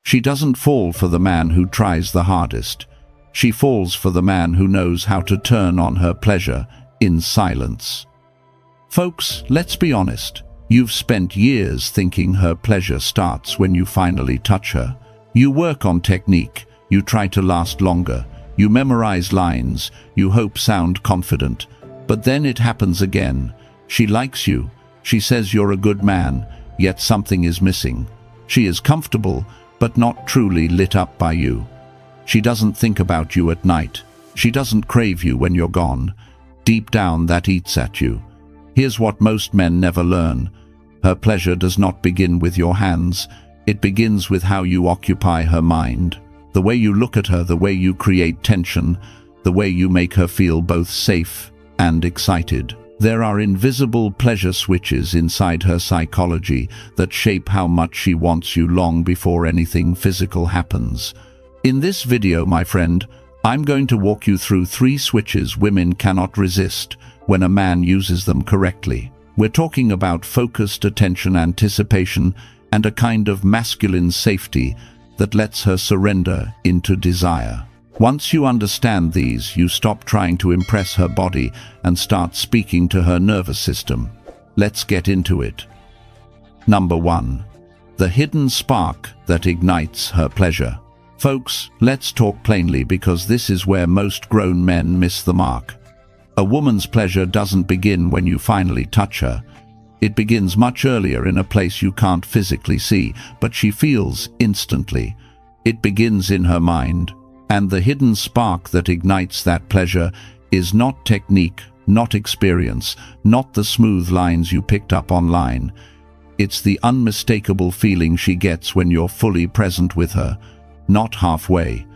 She doesn't fall for the man who tries the hardest. She falls for the man who knows how to turn on her pleasure in silence. Folks, let's be honest. You've spent years thinking her pleasure starts when you finally touch her. You work on technique, you try to last longer, you memorize lines, you hope sound confident. But then it happens again. She likes you, she says you're a good man, yet something is missing. She is comfortable, but not truly lit up by you. She doesn't think about you at night. She doesn't crave you when you're gone. Deep down, that eats at you. Here's what most men never learn. Her pleasure does not begin with your hands. It begins with how you occupy her mind. The way you look at her, the way you create tension, the way you make her feel both safe and excited. There are invisible pleasure switches inside her psychology that shape how much she wants you long before anything physical happens. In this video, my friend, I'm going to walk you through 3 switches women cannot resist when a man uses them correctly. We're talking about focused attention, anticipation, and a kind of masculine safety that lets her surrender into desire. Once you understand these, you stop trying to impress her body and start speaking to her nervous system. Let's get into it. Number 1. The hidden spark that ignites her pleasure. Folks, let's talk plainly because this is where most grown men miss the mark. A woman's pleasure doesn't begin when you finally touch her. It begins much earlier in a place you can't physically see, but she feels instantly. It begins in her mind. And the hidden spark that ignites that pleasure is not technique, not experience, not the smooth lines you picked up online. It's the unmistakable feeling she gets when you're fully present with her, not halfway,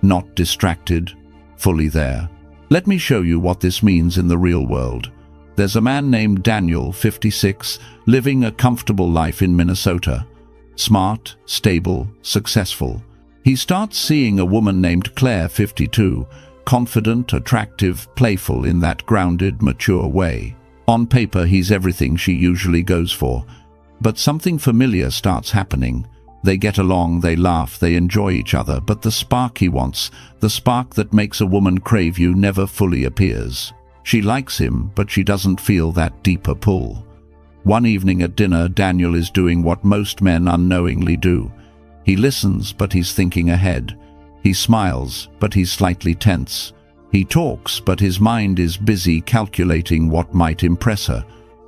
not distracted, fully there. Let me show you what this means in the real world. There's a man named Daniel, 56, living a comfortable life in Minnesota. Smart, stable, successful. He starts seeing a woman named Claire, 52, confident, attractive, playful in that grounded, mature way. On paper, he's everything she usually goes for. But something familiar starts happening. They get along, they laugh, they enjoy each other, but the spark he wants, the spark that makes a woman crave you, never fully appears. She likes him, but she doesn't feel that deeper pull. One evening at dinner, Daniel is doing what most men unknowingly do. He listens, but he's thinking ahead. He smiles, but he's slightly tense. He talks, but his mind is busy calculating what might impress her.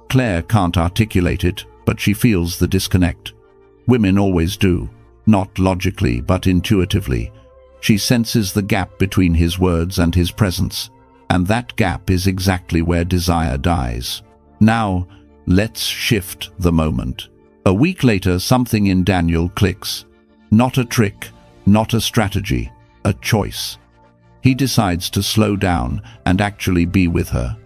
Claire can't articulate it, but she feels the disconnect. Women always do, not logically, but intuitively. She senses the gap between his words and his presence, and that gap is exactly where desire dies. Now, let's shift the moment. A week later, something in Daniel clicks. Not a trick, not a strategy, a choice. He decides to slow down and actually be with her.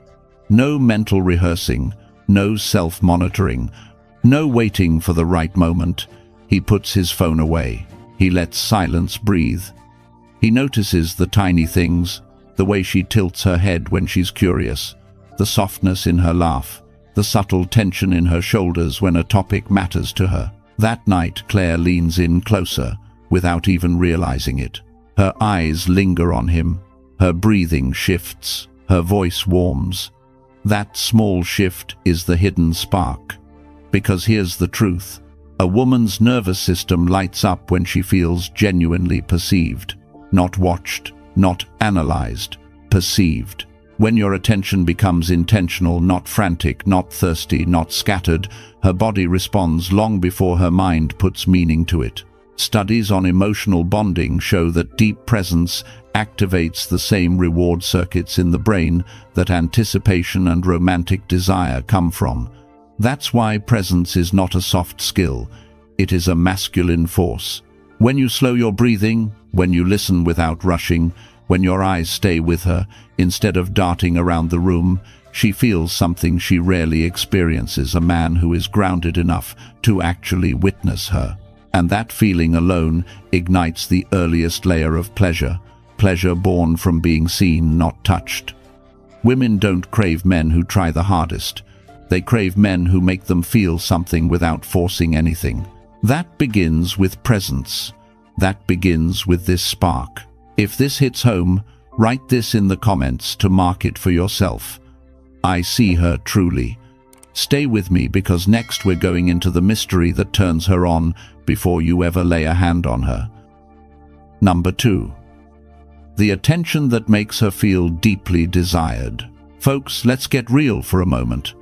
No mental rehearsing, no self-monitoring, no waiting for the right moment. He puts his phone away. He lets silence breathe. He notices the tiny things, the way she tilts her head when she's curious, the softness in her laugh, the subtle tension in her shoulders when a topic matters to her. That night, Claire leans in closer, without even realizing it. Her eyes linger on him. Her breathing shifts. Her voice warms. That small shift is the hidden spark. Because here's the truth. A woman's nervous system lights up when she feels genuinely perceived. Not watched, not analyzed, perceived. When your attention becomes intentional, not frantic, not thirsty, not scattered, her body responds long before her mind puts meaning to it. Studies on emotional bonding show that deep presence activates the same reward circuits in the brain that anticipation and romantic desire come from. That's why presence is not a soft skill. It is a masculine force. When you slow your breathing, when you listen without rushing, when your eyes stay with her, instead of darting around the room, she feels something she rarely experiences, a man who is grounded enough to actually witness her. And that feeling alone ignites the earliest layer of pleasure, pleasure born from being seen, not touched. Women don't crave men who try the hardest. They crave men who make them feel something without forcing anything. That begins with presence. That begins with this spark. If this hits home, write this in the comments to mark it for yourself. I see her truly. Stay with me because next we're going into the mystery that turns her on before you ever lay a hand on her. Number 2. The attention that makes her feel deeply desired. Folks, let's get real for a moment.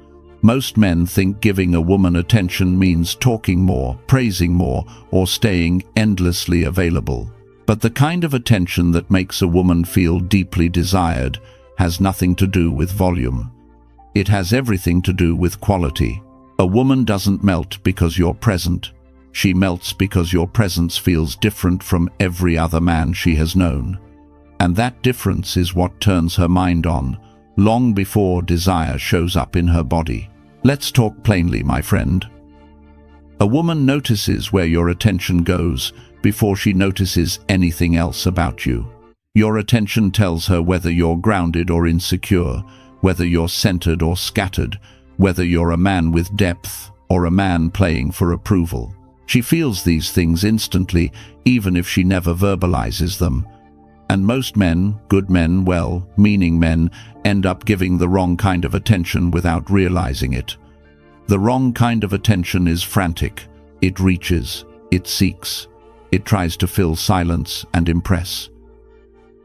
Most men think giving a woman attention means talking more, praising more, or staying endlessly available. But the kind of attention that makes a woman feel deeply desired has nothing to do with volume. It has everything to do with quality. A woman doesn't melt because you're present. She melts because your presence feels different from every other man she has known. And that difference is what turns her mind on, long before desire shows up in her body. Let's talk plainly, my friend. A woman notices where your attention goes before she notices anything else about you. Your attention tells her whether you're grounded or insecure, whether you're centered or scattered, whether you're a man with depth or a man playing for approval. She feels these things instantly, even if she never verbalizes them. And most men, good men, well-meaning men, end up giving the wrong kind of attention without realizing it. The wrong kind of attention is frantic. It reaches, it seeks, it tries to fill silence and impress.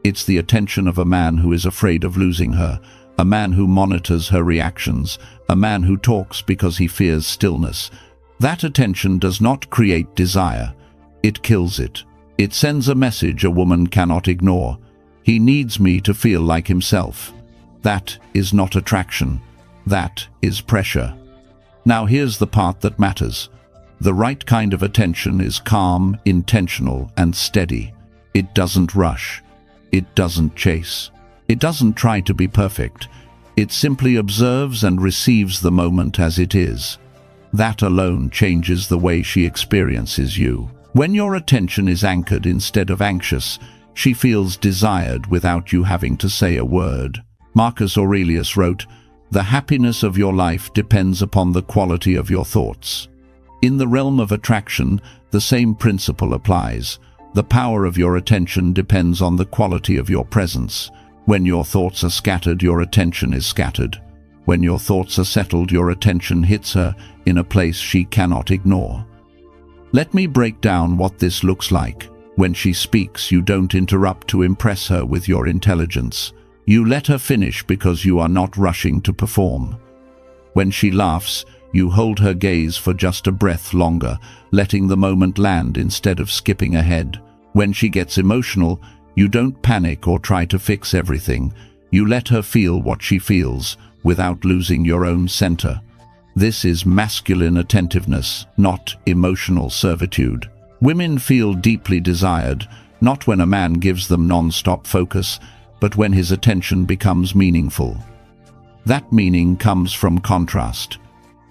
It's the attention of a man who is afraid of losing her, a man who monitors her reactions, a man who talks because he fears stillness. That attention does not create desire. It kills it. It sends a message a woman cannot ignore. He needs me to feel like himself. That is not attraction. That is pressure. Now here's the part that matters. The right kind of attention is calm, intentional, and steady. It doesn't rush. It doesn't chase. It doesn't try to be perfect. It simply observes and receives the moment as it is. That alone changes the way she experiences you. When your attention is anchored instead of anxious, she feels desired without you having to say a word. Marcus Aurelius wrote, "The happiness of your life depends upon the quality of your thoughts." In the realm of attraction, the same principle applies. The power of your attention depends on the quality of your presence. When your thoughts are scattered, your attention is scattered. When your thoughts are settled, your attention hits her in a place she cannot ignore. Let me break down what this looks like. When she speaks, you don't interrupt to impress her with your intelligence. You let her finish because you are not rushing to perform. When she laughs, you hold her gaze for just a breath longer, letting the moment land instead of skipping ahead. When she gets emotional, you don't panic or try to fix everything. You let her feel what she feels without losing your own center. This is masculine attentiveness, not emotional servitude. Women feel deeply desired, not when a man gives them non-stop focus, but when his attention becomes meaningful. That meaning comes from contrast.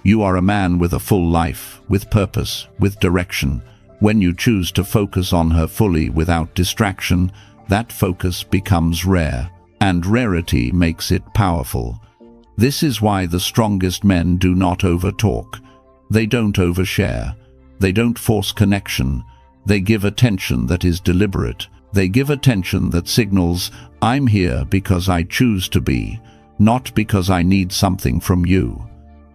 You are a man with a full life, with purpose, with direction. When you choose to focus on her fully without distraction, that focus becomes rare, and rarity makes it powerful. This is why the strongest men do not overtalk. They don't overshare. They don't force connection. They give attention that is deliberate. They give attention that signals, "I'm here because I choose to be, not because I need something from you."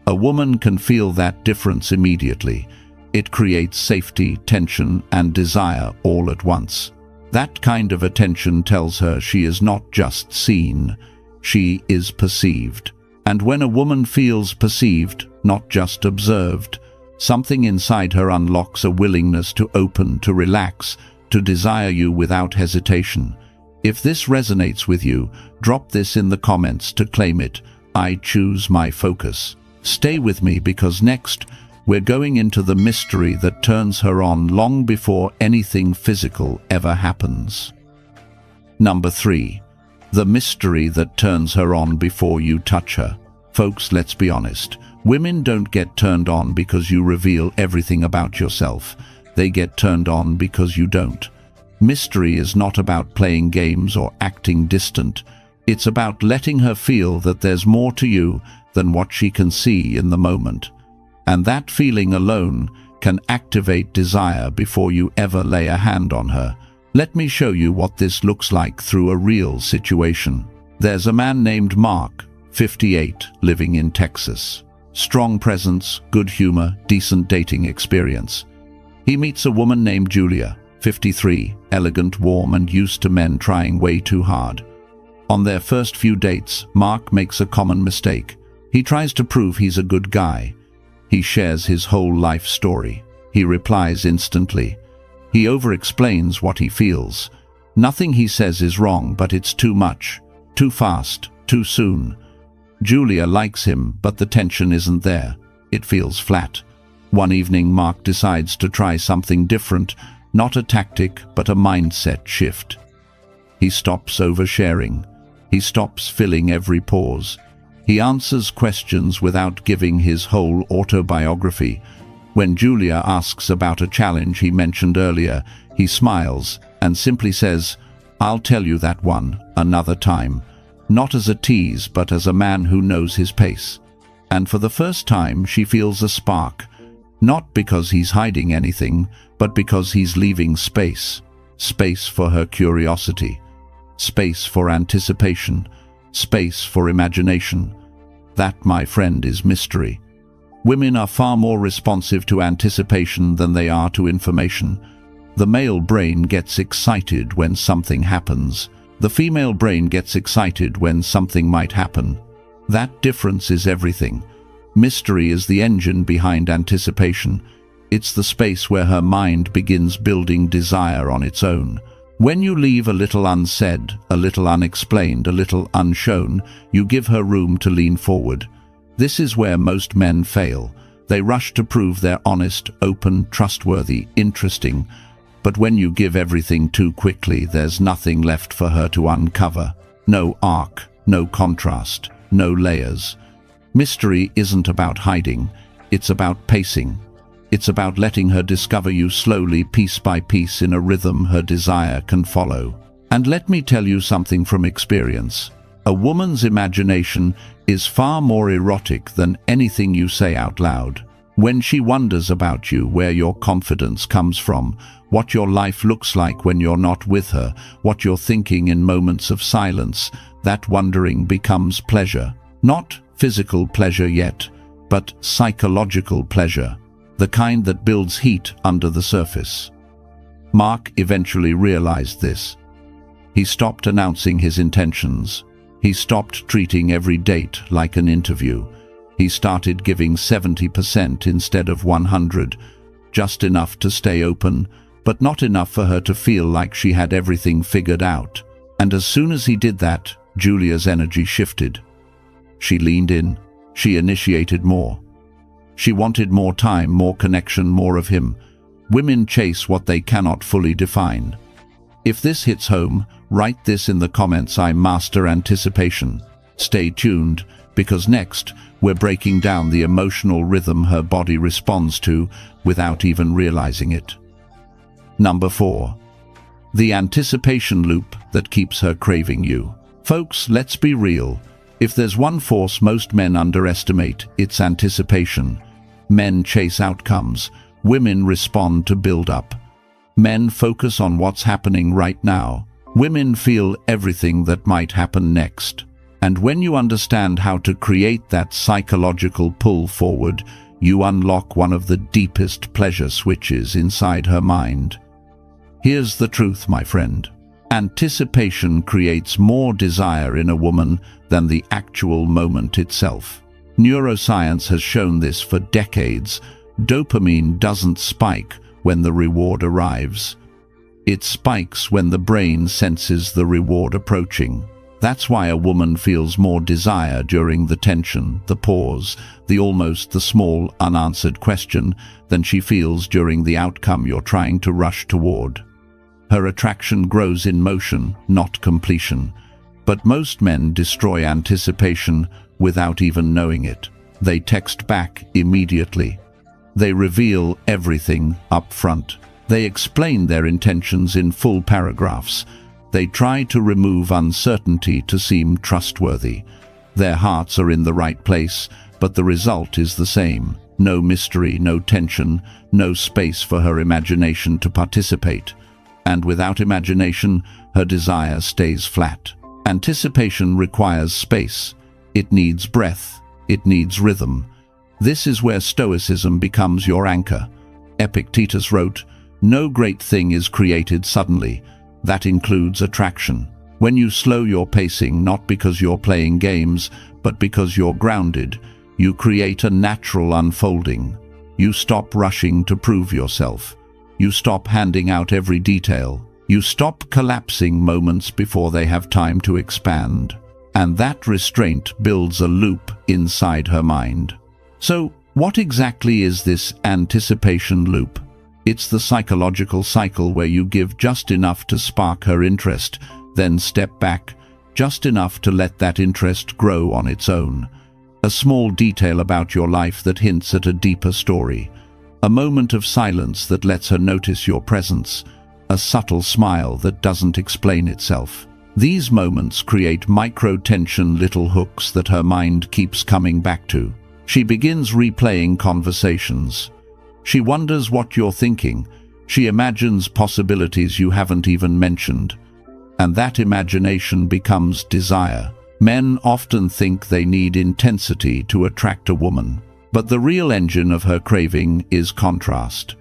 A woman can feel that difference immediately. It creates safety, tension, and desire all at once. That kind of attention tells her she is not just seen, she is perceived. And when a woman feels perceived, not just observed, something inside her unlocks a willingness to open, to relax, to desire you without hesitation. If this resonates with you, drop this in the comments to claim it. I choose my focus. Stay with me because next, we're going into the mystery that turns her on long before anything physical ever happens. Number 3. The mystery that turns her on before you touch her. Folks, let's be honest. Women don't get turned on because you reveal everything about yourself. They get turned on because you don't. Mystery is not about playing games or acting distant. It's about letting her feel that there's more to you than what she can see in the moment. And that feeling alone can activate desire before you ever lay a hand on her. Let me show you what this looks like through a real situation. There's a man named Mark, 58, living in Texas. Strong presence, good humor, decent dating experience. He meets a woman named Julia, 53, elegant, warm, and used to men trying way too hard. On their first few dates, Mark makes a common mistake. He tries to prove he's a good guy. He shares his whole life story. He replies instantly. He over-explains what he feels. Nothing he says is wrong, but it's too much, too fast, too soon. Julia likes him, but the tension isn't there. It feels flat. One evening, Mark decides to try something different, not a tactic, but a mindset shift. He stops oversharing. He stops filling every pause. He answers questions without giving his whole autobiography. When Julia asks about a challenge he mentioned earlier, he smiles and simply says, "I'll tell you that one another time." Not as a tease, but as a man who knows his pace. And for the first time, she feels a spark. Not because he's hiding anything, but because he's leaving space. Space for her curiosity. Space for anticipation. Space for imagination. That, my friend, is mystery. Women are far more responsive to anticipation than they are to information. The male brain gets excited when something happens. The female brain gets excited when something might happen. That difference is everything. Mystery is the engine behind anticipation. It's the space where her mind begins building desire on its own. When you leave a little unsaid, a little unexplained, a little unshown, you give her room to lean forward. This is where most men fail. They rush to prove they're honest, open, trustworthy, interesting. But when you give everything too quickly, there's nothing left for her to uncover. No arc, no contrast, no layers. Mystery isn't about hiding. It's about pacing. It's about letting her discover you slowly, piece by piece, in a rhythm her desire can follow. And let me tell you something from experience. A woman's imagination is far more erotic than anything you say out loud. When she wonders about you, where your confidence comes from, what your life looks like when you're not with her, what you're thinking in moments of silence, that wondering becomes pleasure. Not physical pleasure yet, but psychological pleasure. The kind that builds heat under the surface. Mark eventually realized this. He stopped announcing his intentions. He stopped treating every date like an interview. He started giving 70% instead of 100, just enough to stay open, but not enough for her to feel like she had everything figured out. And as soon as he did that, Julia's energy shifted. She leaned in. She initiated more. She wanted more time, more connection, more of him. Women chase what they cannot fully define. If this hits home, write this in the comments: I master anticipation. Stay tuned, because next, we're breaking down the emotional rhythm her body responds to without even realizing it. Number 4. The anticipation loop that keeps her craving you. Folks, let's be real. If there's one force most men underestimate, it's anticipation. Men chase outcomes. Women respond to build-up. Men focus on what's happening right now. Women feel everything that might happen next. And when you understand how to create that psychological pull forward, you unlock one of the deepest pleasure switches inside her mind. Here's the truth, my friend. Anticipation creates more desire in a woman than the actual moment itself. Neuroscience has shown this for decades. Dopamine doesn't spike when the reward arrives. It spikes when the brain senses the reward approaching. That's why a woman feels more desire during the tension, the pause, the small unanswered question than she feels during the outcome you're trying to rush toward. Her attraction grows in motion, not completion. But most men destroy anticipation without even knowing it. They text back immediately. They reveal everything up front. They explain their intentions in full paragraphs. They try to remove uncertainty to seem trustworthy. Their hearts are in the right place, but the result is the same. No mystery, no tension, no space for her imagination to participate. And without imagination, her desire stays flat. Anticipation requires space. It needs breath. It needs rhythm. This is where Stoicism becomes your anchor. Epictetus wrote, "No great thing is created suddenly. That includes attraction." When you slow your pacing, not because you're playing games, but because you're grounded, you create a natural unfolding. You stop rushing to prove yourself. You stop handing out every detail. You stop collapsing moments before they have time to expand. And that restraint builds a loop inside her mind. So, what exactly is this anticipation loop? It's the psychological cycle where you give just enough to spark her interest, then step back, just enough to let that interest grow on its own. A small detail about your life that hints at a deeper story. A moment of silence that lets her notice your presence. A subtle smile that doesn't explain itself. These moments create micro-tension little hooks that her mind keeps coming back to. She begins replaying conversations. She wonders what you're thinking. She imagines possibilities you haven't even mentioned. And that imagination becomes desire. Men often think they need intensity to attract a woman. But the real engine of her craving is contrast.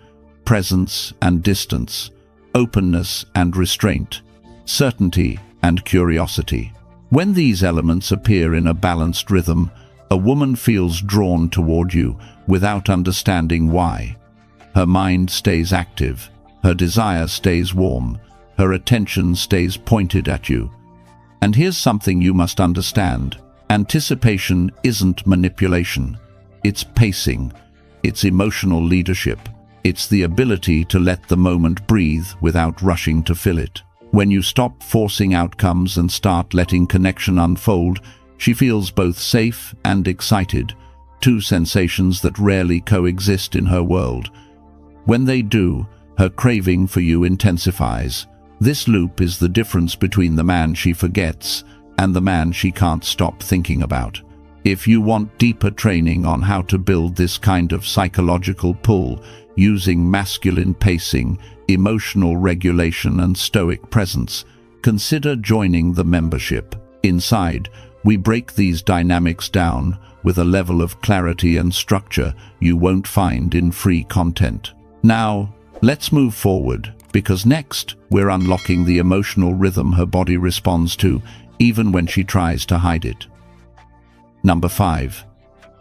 Presence and distance. Openness and restraint. Certainty and curiosity. When these elements appear in a balanced rhythm, a woman feels drawn toward you without understanding why. Her mind stays active. Her desire stays warm. Her attention stays pointed at you. And here's something you must understand. Anticipation isn't manipulation. It's pacing. It's emotional leadership. It's the ability to let the moment breathe without rushing to fill it. When you stop forcing outcomes and start letting connection unfold, she feels both safe and excited, two sensations that rarely coexist in her world. When they do, her craving for you intensifies. This loop is the difference between the man she forgets and the man she can't stop thinking about. If you want deeper training on how to build this kind of psychological pull using masculine pacing, emotional regulation and stoic presence, consider joining the membership. Inside, we break these dynamics down with a level of clarity and structure you won't find in free content. Now, let's move forward, because next we're unlocking the emotional rhythm her body responds to, even when she tries to hide it. Number 5.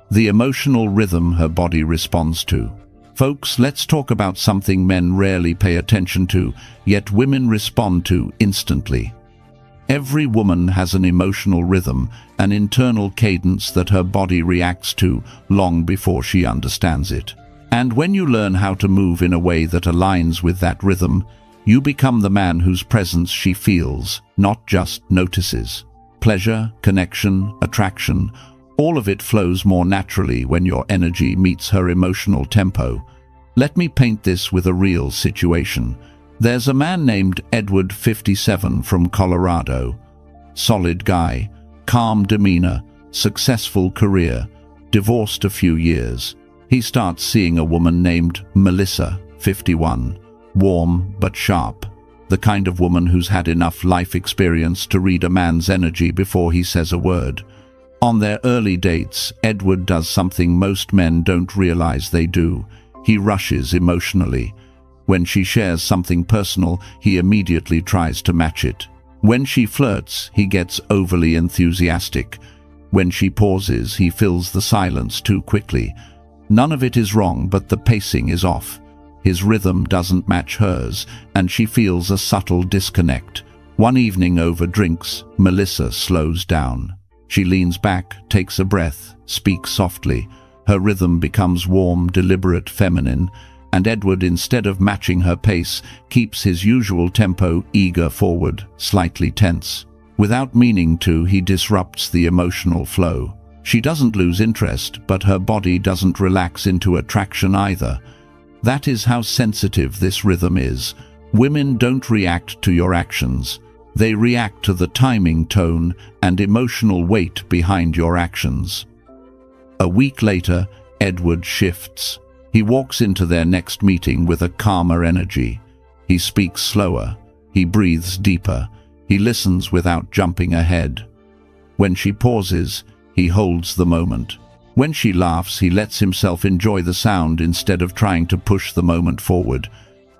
The emotional rhythm her body responds to. Folks, let's talk about something men rarely pay attention to, yet women respond to instantly. Every woman has an emotional rhythm, an internal cadence that her body reacts to long before she understands it. And when you learn how to move in a way that aligns with that rhythm, you become the man whose presence she feels, not just notices. Pleasure, connection, attraction, all of it flows more naturally when your energy meets her emotional tempo. Let me paint this with a real situation. There's a man named Edward, 57, from Colorado. Solid guy, calm demeanor, successful career, divorced a few years. He starts seeing a woman named Melissa, 51, warm but sharp, the kind of woman who's had enough life experience to read a man's energy before he says a word. On their early dates, Edward does something most men don't realize they do. He rushes emotionally. When she shares something personal, he immediately tries to match it. When she flirts, he gets overly enthusiastic. When she pauses, he fills the silence too quickly. None of it is wrong, but the pacing is off. His rhythm doesn't match hers, and she feels a subtle disconnect. One evening over drinks, Melissa slows down. She leans back, takes a breath, speaks softly. Her rhythm becomes warm, deliberate, feminine, and Edward, instead of matching her pace, keeps his usual tempo, eager forward, slightly tense. Without meaning to, he disrupts the emotional flow. She doesn't lose interest, but her body doesn't relax into attraction either. That is how sensitive this rhythm is. Women don't react to your actions. They react to the timing, tone, and emotional weight behind your actions. A week later, Edward shifts. He walks into their next meeting with a calmer energy. He speaks slower. He breathes deeper. He listens without jumping ahead. When she pauses, he holds the moment. When she laughs, he lets himself enjoy the sound instead of trying to push the moment forward.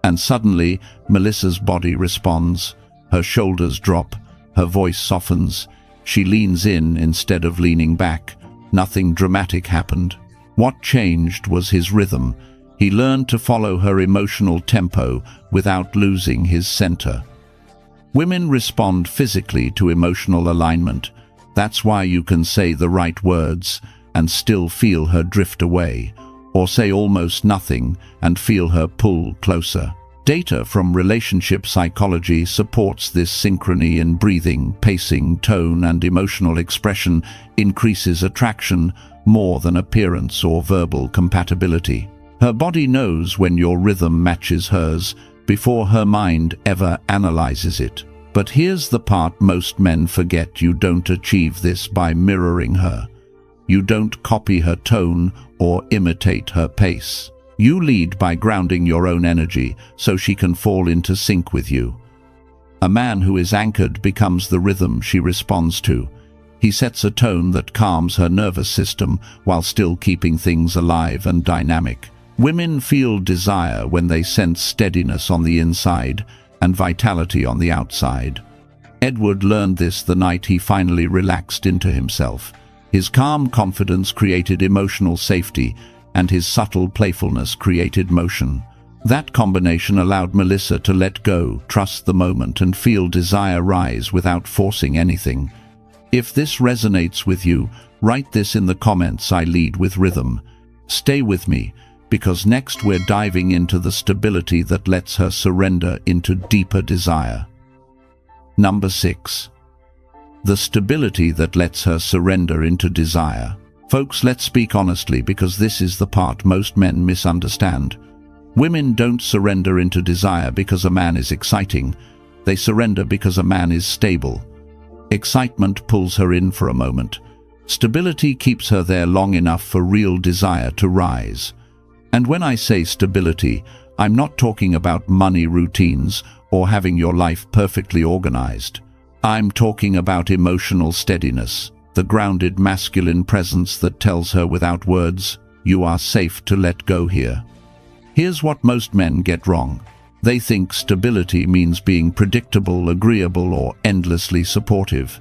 And suddenly, Melissa's body responds. Her shoulders drop. Her voice softens. She leans in instead of leaning back. Nothing dramatic happened. What changed was his rhythm. He learned to follow her emotional tempo without losing his center. Women respond physically to emotional alignment. That's why you can say the right words and still feel her drift away, or say almost nothing and feel her pull closer. Data from relationship psychology supports this synchrony in breathing, pacing, tone, and emotional expression increases attraction more than appearance or verbal compatibility. Her body knows when your rhythm matches hers before her mind ever analyzes it. But here's the part most men forget: you don't achieve this by mirroring her. You don't copy her tone or imitate her pace. You lead by grounding your own energy so she can fall into sync with you. A man who is anchored becomes the rhythm she responds to. He sets a tone that calms her nervous system while still keeping things alive and dynamic. Women feel desire when they sense steadiness on the inside and vitality on the outside. Edward learned this the night he finally relaxed into himself. His calm confidence created emotional safety, and his subtle playfulness created motion. That combination allowed Melissa to let go, trust the moment, and feel desire rise without forcing anything. If this resonates with you, write this in the comments. I lead with rhythm. Stay with me, because next we're diving into the stability that lets her surrender into deeper desire. Number 6. The stability that lets her surrender into desire. Folks, let's speak honestly, because this is the part most men misunderstand. Women don't surrender into desire because a man is exciting. They surrender because a man is stable. Excitement pulls her in for a moment. Stability keeps her there long enough for real desire to rise. And when I say stability, I'm not talking about money routines or having your life perfectly organized. I'm talking about emotional steadiness, the grounded masculine presence that tells her without words, you are safe to let go here. Here's what most men get wrong. They think stability means being predictable, agreeable, or endlessly supportive.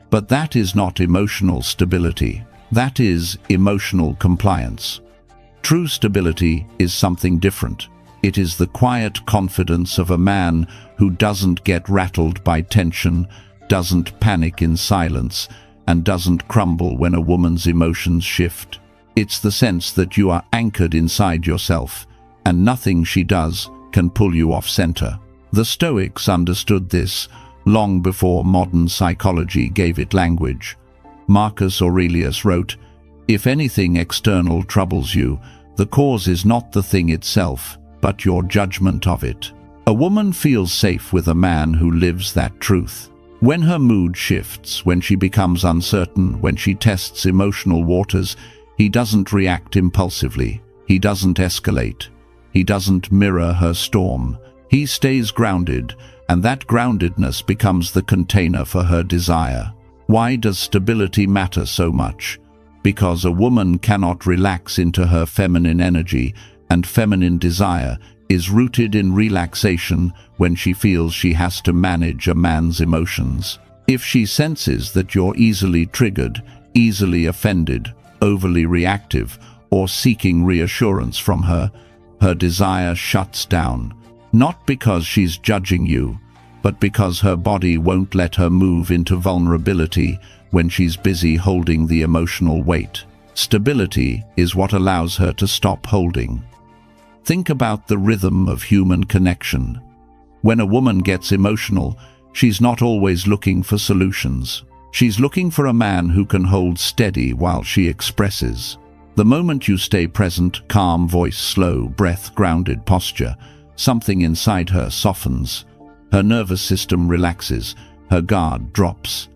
But that is not emotional stability. That is emotional compliance. True stability is something different. It is the quiet confidence of a man who doesn't get rattled by tension, doesn't panic in silence, and doesn't crumble when a woman's emotions shift. It's the sense that you are anchored inside yourself, and nothing she does can pull you off center. The Stoics understood this long before modern psychology gave it language. Marcus Aurelius wrote, "If anything external troubles you, the cause is not the thing itself, but your judgment of it." A woman feels safe with a man who lives that truth. When her mood shifts, when she becomes uncertain, when she tests emotional waters, he doesn't react impulsively. He doesn't escalate. He doesn't mirror her storm. He stays grounded, and that groundedness becomes the container for her desire. Why does stability matter so much? Because a woman cannot relax into her feminine energy, and feminine desire is rooted in relaxation when she feels she has to manage a man's emotions. If she senses that you're easily triggered, easily offended, overly reactive, or seeking reassurance from her, her desire shuts down. Not because she's judging you, but because her body won't let her move into vulnerability when she's busy holding the emotional weight. Stability is what allows her to stop holding. Think about the rhythm of human connection. When a woman gets emotional, she's not always looking for solutions. She's looking for a man who can hold steady while she expresses. The moment you stay present, calm voice, slow breath, grounded posture, something inside her softens. Her nervous system relaxes, her guard drops.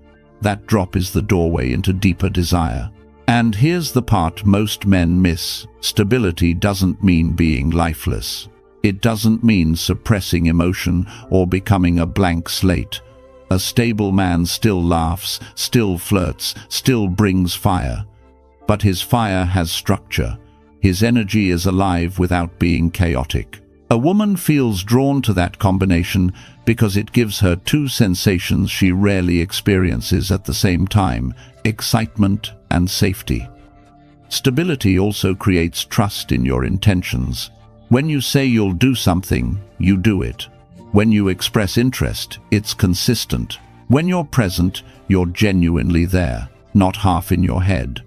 That drop is the doorway into deeper desire. And here's the part most men miss. Stability doesn't mean being lifeless. It doesn't mean suppressing emotion or becoming a blank slate. A stable man still laughs, still flirts, still brings fire. But his fire has structure. His energy is alive without being chaotic. A woman feels drawn to that combination because it gives her two sensations she rarely experiences at the same time: excitement and safety. Stability also creates trust in your intentions. When you say you'll do something, you do it. When you express interest, it's consistent. When you're present, you're genuinely there, not half in your head.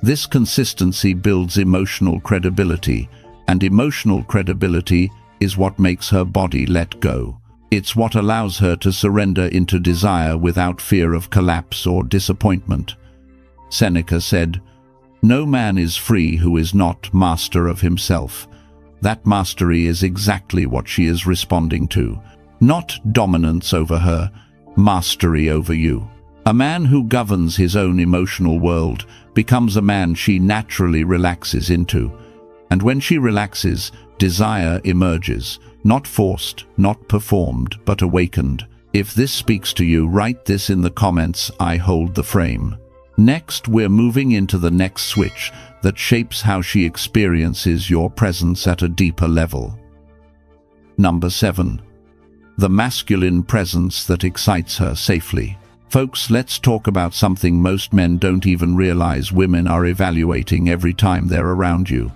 This consistency builds emotional credibility, and emotional credibility is what makes her body let go. It's what allows her to surrender into desire without fear of collapse or disappointment. Seneca said, "No man is free who is not master of himself." That mastery is exactly what she is responding to. Not dominance over her, mastery over you. A man who governs his own emotional world becomes a man she naturally relaxes into. And when she relaxes, desire emerges, not forced, not performed, but awakened. If this speaks to you, write this in the comments. I hold the frame. Next, we're moving into the next switch that shapes how she experiences your presence at a deeper level. Number 7. The masculine presence that excites her safely. Folks, let's talk about something most men don't even realize women are evaluating every time they're around you.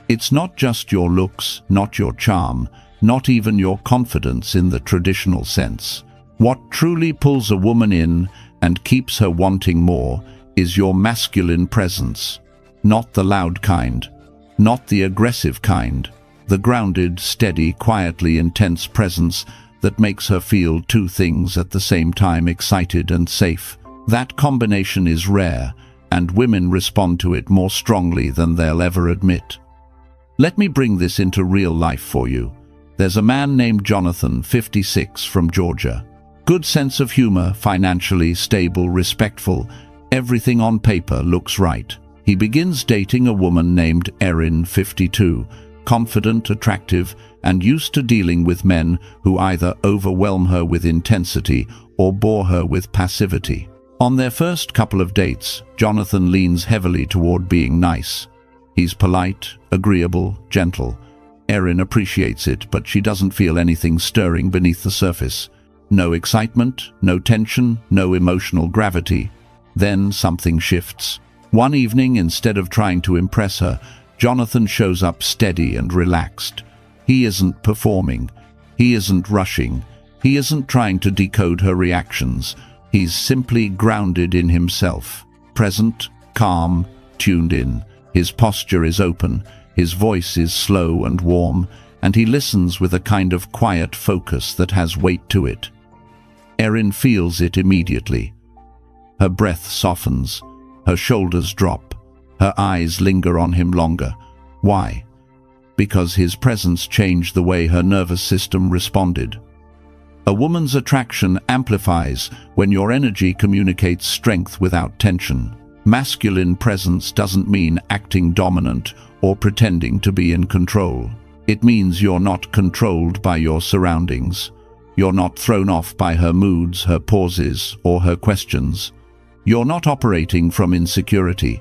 It's not just your looks, not your charm, not even your confidence in the traditional sense. What truly pulls a woman in and keeps her wanting more is your masculine presence. Not the loud kind, not the aggressive kind, the grounded, steady, quietly intense presence that makes her feel two things at the same time: excited and safe. That combination is rare, and women respond to it more strongly than they'll ever admit. Let me bring this into real life for you. There's a man named Jonathan, 56, from Georgia. Good sense of humor, financially stable, respectful. Everything on paper looks right. He begins dating a woman named Erin, 52, confident, attractive, and used to dealing with men who either overwhelm her with intensity or bore her with passivity. On their first couple of dates, Jonathan leans heavily toward being nice. He's polite, agreeable, gentle. Erin appreciates it, but she doesn't feel anything stirring beneath the surface. No excitement, no tension, no emotional gravity. Then something shifts. One evening, instead of trying to impress her, Jonathan shows up steady and relaxed. He isn't performing. He isn't rushing. He isn't trying to decode her reactions. He's simply grounded in himself. Present, calm, tuned in. His posture is open. His voice is slow and warm, and he listens with a kind of quiet focus that has weight to it. Erin feels it immediately. Her breath softens. Her shoulders drop. Her eyes linger on him longer. Why? Because his presence changed the way her nervous system responded. A woman's attraction amplifies when your energy communicates strength without tension. Masculine presence doesn't mean acting dominant or pretending to be in control. It means you're not controlled by your surroundings. You're not thrown off by her moods, her pauses, or her questions. You're not operating from insecurity.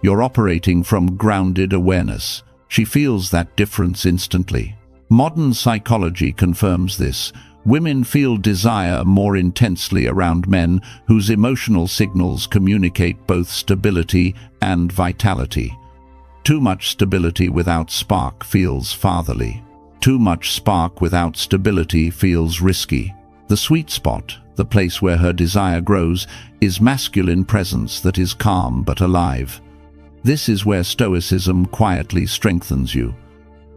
You're operating from grounded awareness. She feels that difference instantly. Modern psychology confirms this. Women feel desire more intensely around men whose emotional signals communicate both stability and vitality. Too much stability without spark feels fatherly. Too much spark without stability feels risky. The sweet spot, the place where her desire grows, is masculine presence that is calm but alive. This is where Stoicism quietly strengthens you.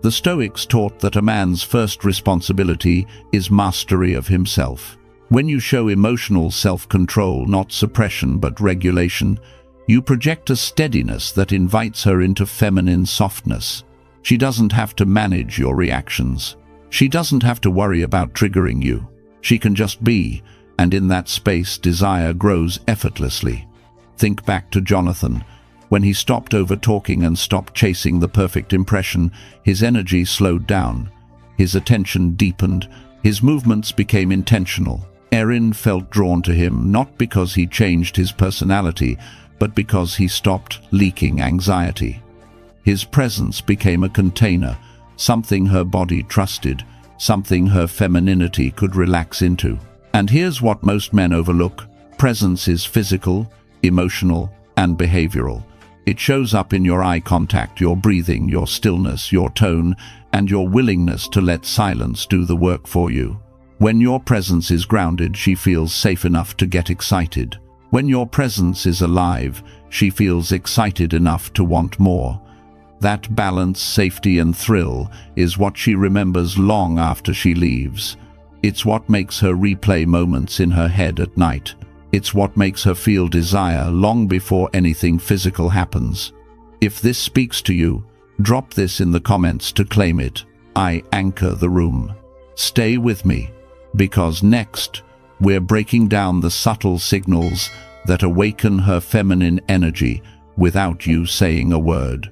The Stoics taught that a man's first responsibility is mastery of himself. When you show emotional self-control, not suppression but regulation, you project a steadiness that invites her into feminine softness. She doesn't have to manage your reactions. She doesn't have to worry about triggering you. She can just be, and in that space desire grows effortlessly. Think back to Jonathan. When he stopped over-talking and stopped chasing the perfect impression, his energy slowed down. His attention deepened. His movements became intentional. Erin felt drawn to him, not because he changed his personality, but because he stopped leaking anxiety. His presence became a container, something her body trusted, something her femininity could relax into. And here's what most men overlook. Presence is physical, emotional, and behavioral. It shows up in your eye contact, your breathing, your stillness, your tone, and your willingness to let silence do the work for you. When your presence is grounded, she feels safe enough to get excited. When your presence is alive, she feels excited enough to want more. That balance, safety, and thrill is what she remembers long after she leaves. It's what makes her replay moments in her head at night. It's what makes her feel desire long before anything physical happens. If this speaks to you, drop this in the comments to claim it. I anchor the room. Stay with me, because next, we're breaking down the subtle signals that awaken her feminine energy without you saying a word.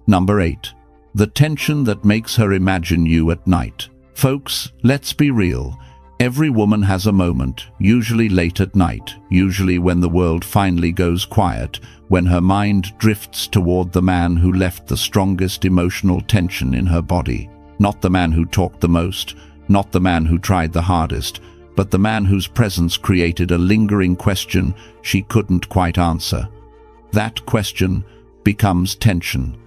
Number 8. The tension that makes her imagine you at night. Folks, let's be real. Every woman has a moment, usually late at night, usually when the world finally goes quiet, when her mind drifts toward the man who left the strongest emotional tension in her body. Not the man who talked the most, not the man who tried the hardest, but the man whose presence created a lingering question she couldn't quite answer. That question becomes tension,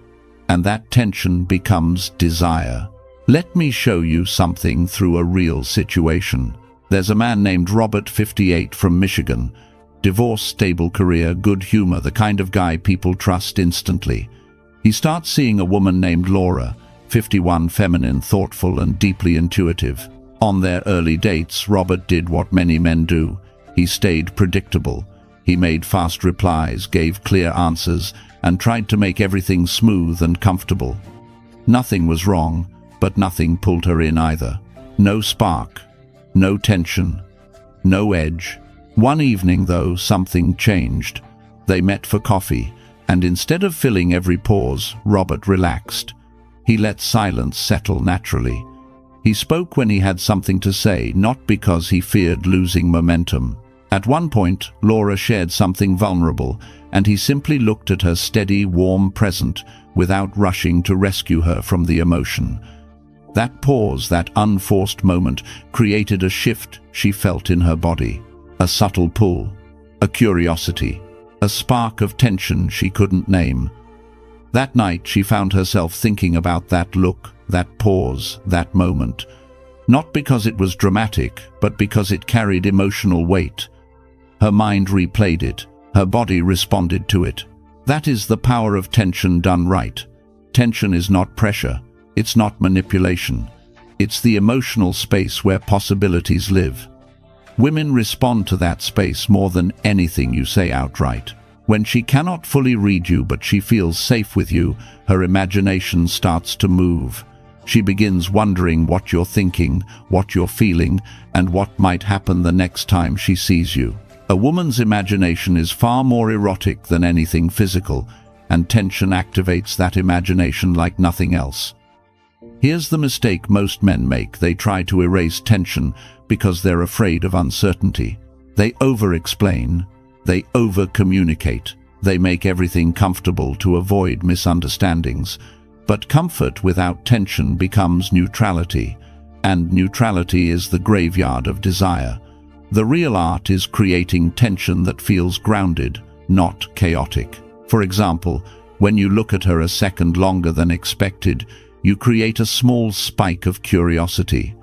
and that tension becomes desire. Let me show you something through a real situation. There's a man named Robert, 58, from Michigan. Divorce, stable career, good humor, the kind of guy people trust instantly. He starts seeing a woman named Laura, 51, feminine, thoughtful, and deeply intuitive. On their early dates, Robert did what many men do. He stayed predictable. He made fast replies, gave clear answers, and tried to make everything smooth and comfortable. Nothing was wrong, but nothing pulled her in either. No spark, no tension, no edge. One evening, though, something changed. They met for coffee, and instead of filling every pause, Robert relaxed. He let silence settle naturally. He spoke when he had something to say, not because he feared losing momentum. At one point, Laura shared something vulnerable, and he simply looked at her steady, warm presence without rushing to rescue her from the emotion. That pause, that unforced moment, created a shift she felt in her body. A subtle pull, a curiosity, a spark of tension she couldn't name. That night she found herself thinking about that look, that pause, that moment. Not because it was dramatic, but because it carried emotional weight. Her mind replayed it, her body responded to it. That is the power of tension done right. Tension is not pressure. It's not manipulation. It's the emotional space where possibilities live. Women respond to that space more than anything you say outright. When she cannot fully read you but she feels safe with you, her imagination starts to move. She begins wondering what you're thinking, what you're feeling, and what might happen the next time she sees you. A woman's imagination is far more erotic than anything physical, and tension activates that imagination like nothing else. Here's the mistake most men make. They try to erase tension because they're afraid of uncertainty. They over-explain, they over-communicate, they make everything comfortable to avoid misunderstandings. But comfort without tension becomes neutrality, and neutrality is the graveyard of desire. The real art is creating tension that feels grounded, not chaotic. For example, when you look at her a second longer than expected, you create a small spike of curiosity.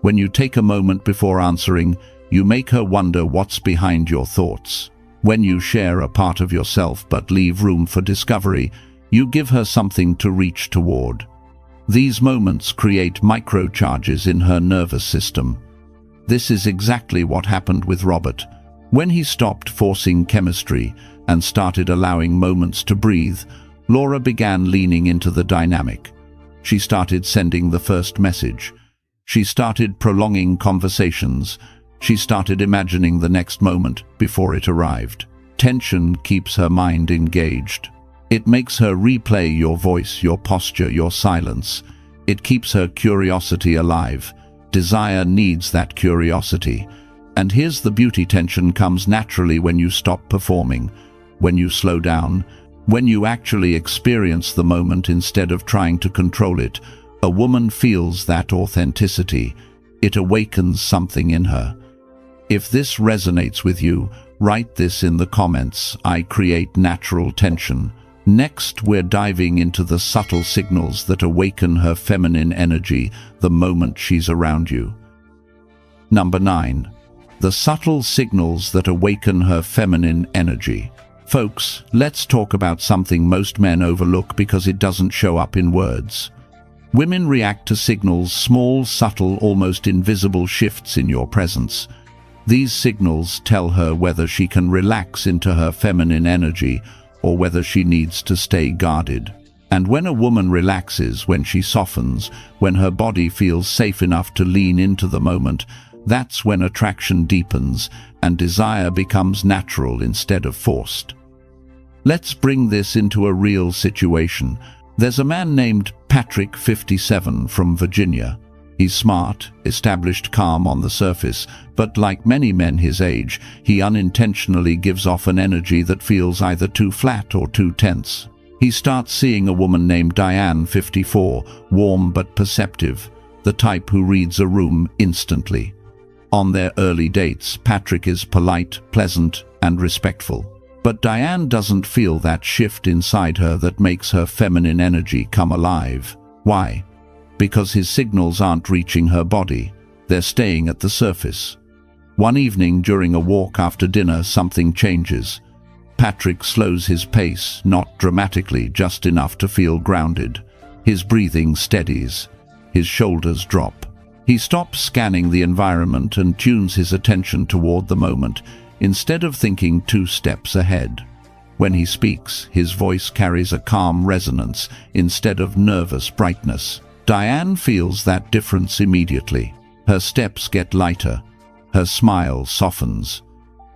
When you take a moment before answering, you make her wonder what's behind your thoughts. When you share a part of yourself but leave room for discovery, you give her something to reach toward. These moments create microcharges in her nervous system. This is exactly what happened with Robert. When he stopped forcing chemistry and started allowing moments to breathe, Laura began leaning into the dynamic. She started sending the first message. She started prolonging conversations. She started imagining the next moment before it arrived. Tension keeps her mind engaged. It makes her replay your voice, your posture, your silence. It keeps her curiosity alive. Desire needs that curiosity. And here's the beauty: tension comes naturally when you stop performing, when you slow down, when you actually experience the moment instead of trying to control it. A woman feels that authenticity. It awakens something in her. If this resonates with you, write this in the comments. I create natural tension. Next, we're diving into the subtle signals that awaken her feminine energy the moment she's around you. Number 9. The subtle signals that awaken her feminine energy. Folks, let's talk about something most men overlook because it doesn't show up in words. Women react to signals, small, subtle, almost invisible shifts in your presence. These signals tell her whether she can relax into her feminine energy or whether she needs to stay guarded. And when a woman relaxes, when she softens, when her body feels safe enough to lean into the moment, that's when attraction deepens and desire becomes natural instead of forced. Let's bring this into a real situation. There's a man named Patrick, 57, from Virginia. He's smart, established, calm on the surface, but like many men his age, he unintentionally gives off an energy that feels either too flat or too tense. He starts seeing a woman named Diane, 54, warm but perceptive, the type who reads a room instantly. On their early dates, Patrick is polite, pleasant, and respectful. But Diane doesn't feel that shift inside her that makes her feminine energy come alive. Why? Because his signals aren't reaching her body. They're staying at the surface. One evening during a walk after dinner, something changes. Patrick slows his pace, not dramatically, just enough to feel grounded. His breathing steadies. His shoulders drop. He stops scanning the environment and tunes his attention toward the moment, instead of thinking 2 steps ahead. When he speaks, his voice carries a calm resonance instead of nervous brightness. Diane feels that difference immediately. Her steps get lighter. Her smile softens.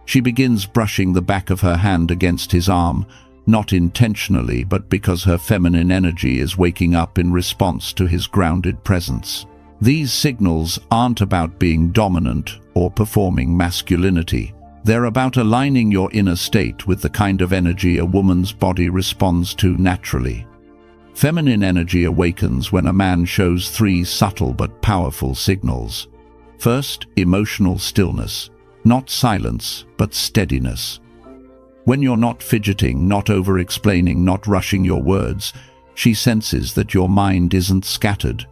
She begins brushing the back of her hand against his arm, not intentionally, but because her feminine energy is waking up in response to his grounded presence. These signals aren't about being dominant or performing masculinity. They're about aligning your inner state with the kind of energy a woman's body responds to naturally. Feminine energy awakens when a man shows 3 subtle but powerful signals. First, emotional stillness. Not silence, but steadiness. When you're not fidgeting, not over-explaining, not rushing your words, she senses that your mind isn't scattered.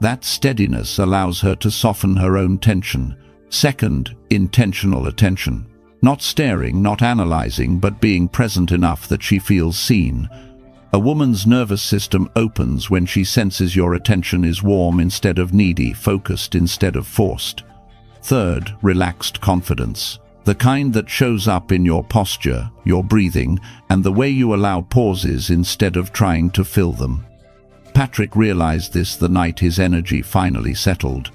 That steadiness allows her to soften her own tension. Second, intentional attention. Not staring, not analyzing, but being present enough that she feels seen. A woman's nervous system opens when she senses your attention is warm instead of needy, focused instead of forced. Third, relaxed confidence. The kind that shows up in your posture, your breathing, and the way you allow pauses instead of trying to fill them. Patrick realized this the night his energy finally settled.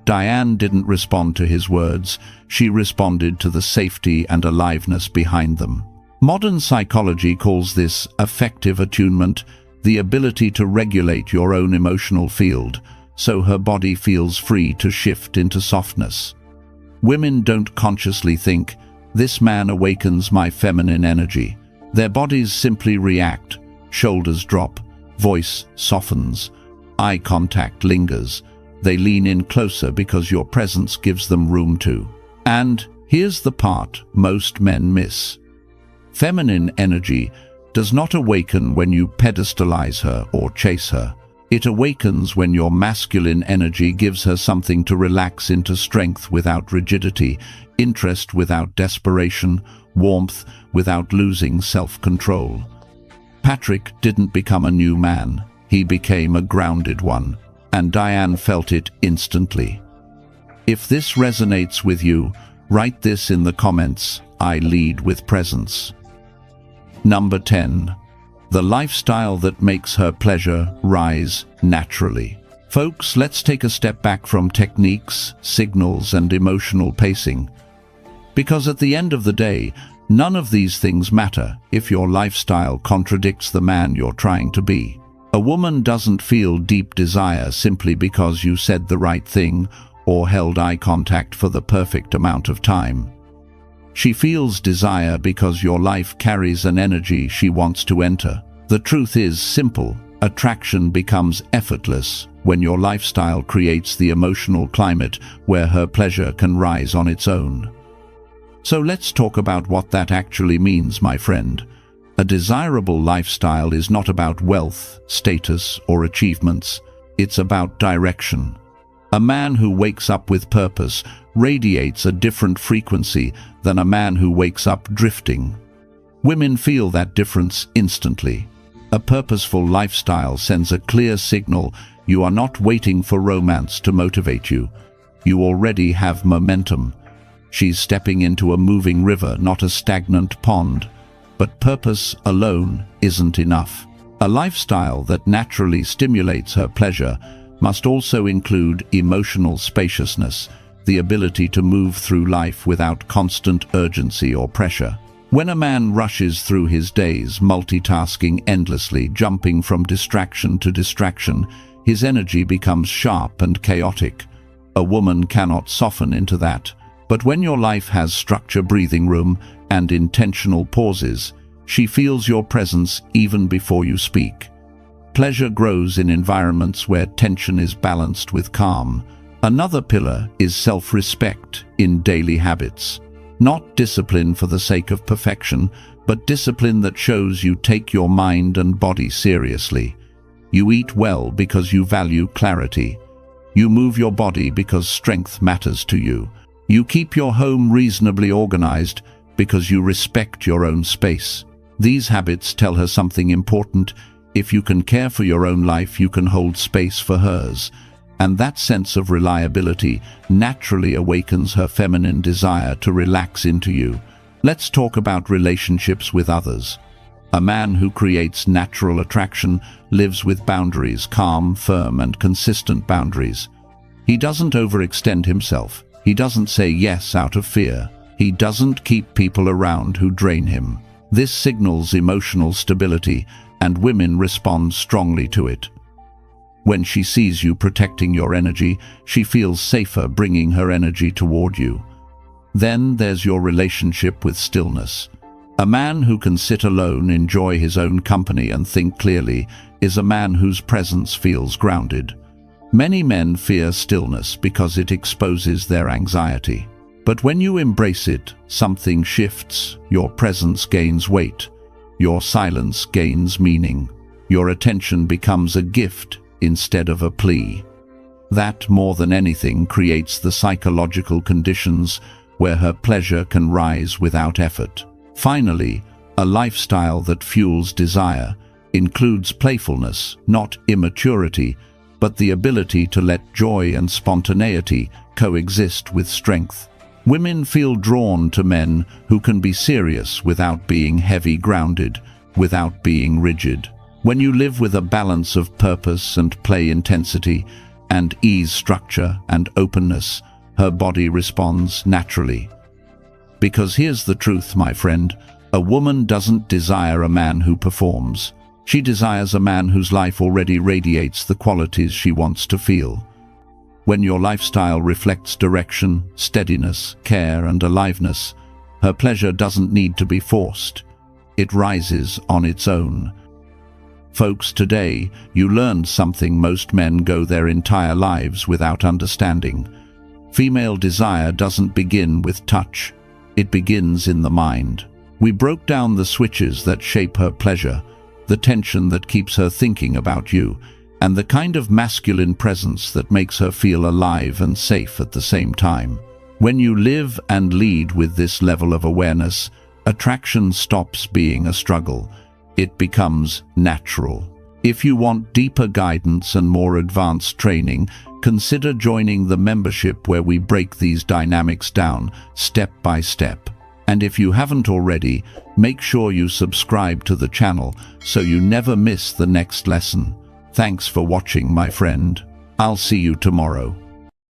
Diane didn't respond to his words. She responded to the safety and aliveness behind them. Modern psychology calls this affective attunement, the ability to regulate your own emotional field, so her body feels free to shift into softness. Women don't consciously think, "This man awakens my feminine energy." Their bodies simply react. Shoulders drop, voice softens, eye contact lingers. They lean in closer because your presence gives them room to. And here's the part most men miss. Feminine energy does not awaken when you pedestalize her or chase her. It awakens when your masculine energy gives her something to relax into: strength without rigidity, interest without desperation, warmth without losing self-control. Patrick didn't become a new man. He became a grounded one, and Diane felt it instantly. If this resonates with you, write this in the comments: I lead with presence. Number 10. The lifestyle that makes her pleasure rise naturally. Folks, let's take a step back from techniques, signals, and emotional pacing. Because at the end of the day, None of these things matter if your lifestyle contradicts the man you're trying to be. A woman doesn't feel deep desire simply because you said the right thing or held eye contact for the perfect amount of time. She feels desire because your life carries an energy she wants to enter. The truth is simple. Attraction becomes effortless when your lifestyle creates the emotional climate where her pleasure can rise on its own. So let's talk about what that actually means, my friend. A desirable lifestyle is not about wealth, status, or achievements. It's about direction. A man who wakes up with purpose radiates a different frequency than a man who wakes up drifting. Women feel that difference instantly. A purposeful lifestyle sends a clear signal. You are not waiting for romance to motivate you. You already have momentum. She's stepping into a moving river, not a stagnant pond. But purpose alone isn't enough. A lifestyle that naturally stimulates her pleasure must also include emotional spaciousness, the ability to move through life without constant urgency or pressure. When a man rushes through his days, multitasking endlessly, jumping from distraction to distraction, his energy becomes sharp and chaotic. A woman cannot soften into that. But when your life has structure, breathing room, and intentional pauses, she feels your presence even before you speak. Pleasure grows in environments where tension is balanced with calm. Another pillar is self-respect in daily habits. Not discipline for the sake of perfection, but discipline that shows you take your mind and body seriously. You eat well because you value clarity. You move your body because strength matters to you. You keep your home reasonably organized because you respect your own space. These habits tell her something important. If you can care for your own life, you can hold space for hers. And that sense of reliability naturally awakens her feminine desire to relax into you. Let's talk about relationships with others. A man who creates natural attraction lives with boundaries, calm, firm, and consistent boundaries. He doesn't overextend himself. He doesn't say yes out of fear. He doesn't keep people around who drain him. This signals emotional stability, and women respond strongly to it. When she sees you protecting your energy, she feels safer bringing her energy toward you. Then there's your relationship with stillness. A man who can sit alone, enjoy his own company, and think clearly is a man whose presence feels grounded. Many men fear stillness because it exposes their anxiety. But when you embrace it, something shifts. Your presence gains weight. Your silence gains meaning. Your attention becomes a gift instead of a plea. That, more than anything, creates the psychological conditions where her pleasure can rise without effort. Finally, a lifestyle that fuels desire includes playfulness, not immaturity, but the ability to let joy and spontaneity coexist with strength. Women feel drawn to men who can be serious without being heavy-grounded, without being rigid. When you live with a balance of purpose and play intensity, and ease structure and openness, her body responds naturally. Because here's the truth, my friend, a woman doesn't desire a man who performs. She desires a man whose life already radiates the qualities she wants to feel. When your lifestyle reflects direction, steadiness, care, and aliveness, her pleasure doesn't need to be forced. It rises on its own. Folks, today you learned something most men go their entire lives without understanding. Female desire doesn't begin with touch. It begins in the mind. We broke down the switches that shape her pleasure, the tension that keeps her thinking about you, and the kind of masculine presence that makes her feel alive and safe at the same time. When you live and lead with this level of awareness, attraction stops being a struggle. It becomes natural. If you want deeper guidance and more advanced training, consider joining the membership where we break these dynamics down step by step. And if you haven't already, make sure you subscribe to the channel so you never miss the next lesson. Thanks for watching, my friend. I'll see you tomorrow.